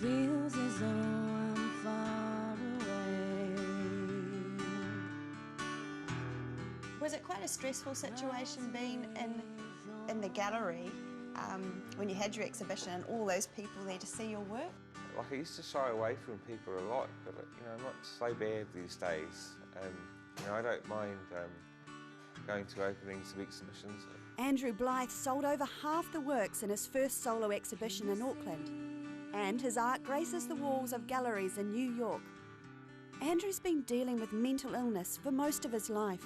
feels as though I'm far away. Was it quite a stressful situation being in the gallery when you had your exhibition and all those people there to see your work? Like, I used to shy away from people a lot, but I'm not so bad these days. I don't mind going to openings of exhibitions. Andrew Blythe sold over half the works in his first solo exhibition in Auckland, and his art graces the walls of galleries in New York. Andrew's been dealing with mental illness for most of his life.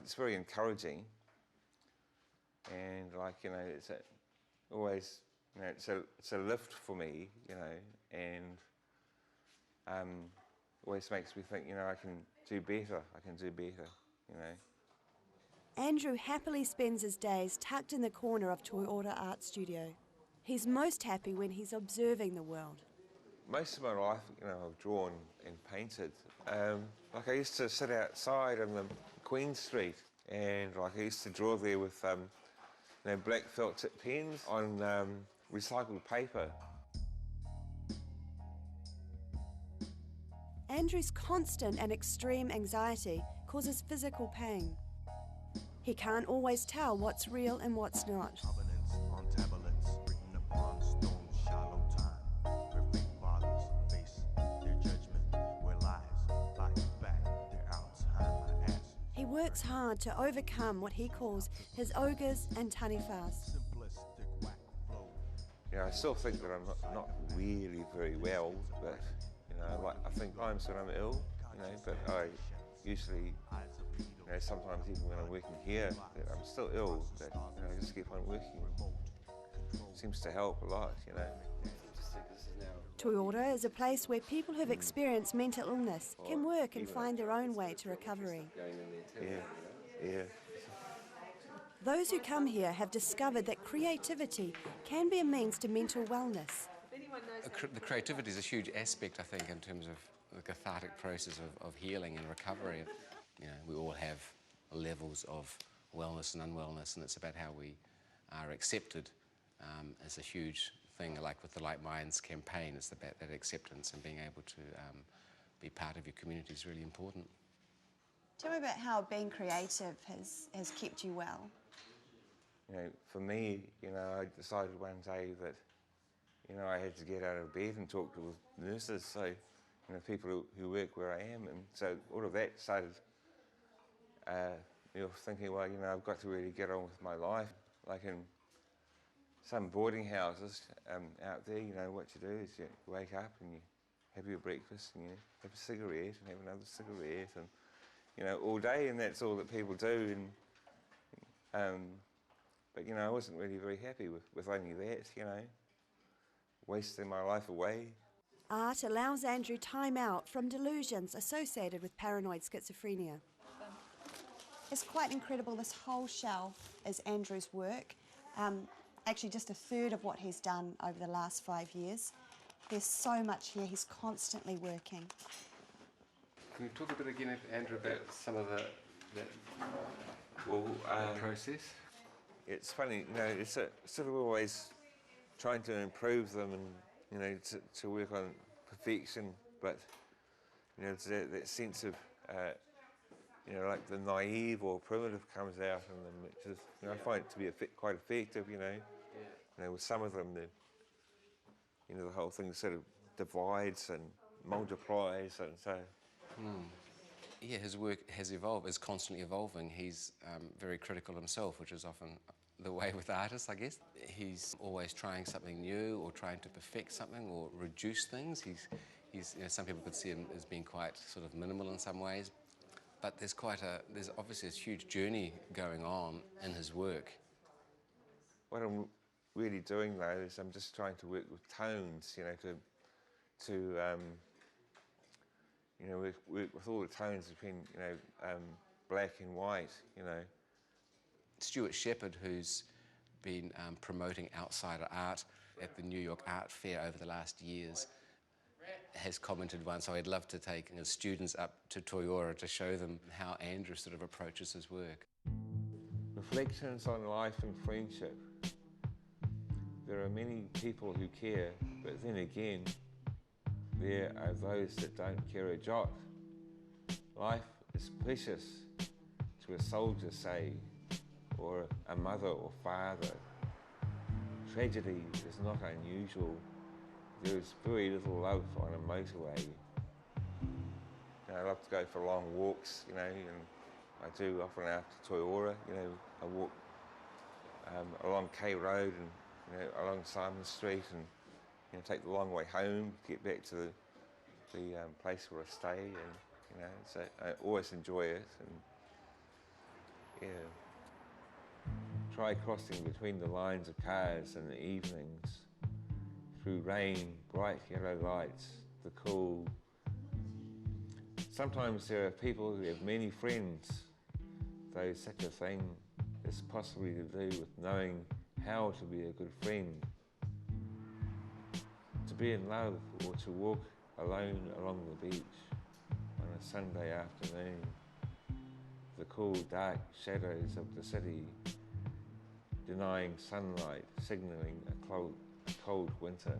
It's very encouraging, and it's always, it's a lift for me, and always makes me think, I can do better, Andrew happily spends his days tucked in the corner of Toyota Art Studio. He's most happy when he's observing the world. Most of my life, I've drawn and painted. I used to sit outside on the Queen Street, and I used to draw there with black felt tip pens on recycled paper. Andrew's constant and extreme anxiety causes physical pain. He can't always tell what's real and what's not. Covenants on tablets, written upon stone, shallow time, where fake fathers face their judgment, where lies lie back their Alzheimer ashes. He works hard to overcome what he calls his ogres and tanifas. Simplistic whack flow. I still think that I'm not really very well, but I think times when I'm ill, but I usually, sometimes even when I'm working here, that I'm still ill, but I just keep on working. It seems to help a lot, Toyota is a place where people who've experienced mental illness can work and find their own way to recovery. Yeah. Those who come here have discovered that creativity can be a means to mental wellness. The creativity is a huge aspect, I think, in terms of the cathartic process of healing and recovery. We all have levels of wellness and unwellness, and it's about how we are accepted as a huge thing. Like with the Like Minds campaign, it's about that acceptance, and being able to be part of your community is really important. Tell me about how being creative has kept you well. For me, I decided one day that I had to get out of bed and talk to nurses, so, people who work where I am, and so all of that started, thinking, well, I've got to really get on with my life. Like in some boarding houses out there, what you do is you wake up and you have your breakfast and you have a cigarette and have another cigarette and, all day, and that's all that people do. And but, I wasn't really very happy with only that, wasting my life away. Art allows Andrew time out from delusions associated with paranoid schizophrenia. It's quite incredible. This whole shelf is Andrew's work. Actually, just a third of what he's done over the last 5 years. There's so much here. He's constantly working. Can you talk a bit again, Andrew, about some of the process? It's funny, it's sort of always trying to improve them and, to work on perfection, but, it's that sense of, like the naive or primitive comes out in them, which is, I find it to be quite effective, with some of them, the whole thing sort of divides and multiplies, and so. Yeah, his work has evolved, is constantly evolving. He's very critical himself, which is often the way with artists, I guess. He's always trying something new or trying to perfect something or reduce things. He's some people could see him as being quite sort of minimal in some ways, but there's obviously this huge journey going on in his work. What I'm really doing though is I'm just trying to work with tones, work with all the tones between, black and white, Stuart Shepherd, who's been promoting outsider art at the New York Art Fair over the last years, has commented once, so I'd love to take students up to Toyota to show them how Andrew sort of approaches his work. Reflections on life and friendship. There are many people who care, but then again, there are those that don't care a jot. Life is precious to a soldier, say, or a mother or father. Tragedy is not unusual. There is very little love on a motorway. I love to go for long walks, and I do often after Toyora. I walk along K Road and along Simon Street, and take the long way home to get back to the place where I stay, and so I always enjoy it, and try crossing between the lines of cars in the evenings, through rain, bright yellow lights, the cool. Sometimes there are people who have many friends, though such a thing is possibly to do with knowing how to be a good friend. To be in love or to walk alone along the beach on a Sunday afternoon, the cool dark shadows of the city denying sunlight, signalling a cold winter.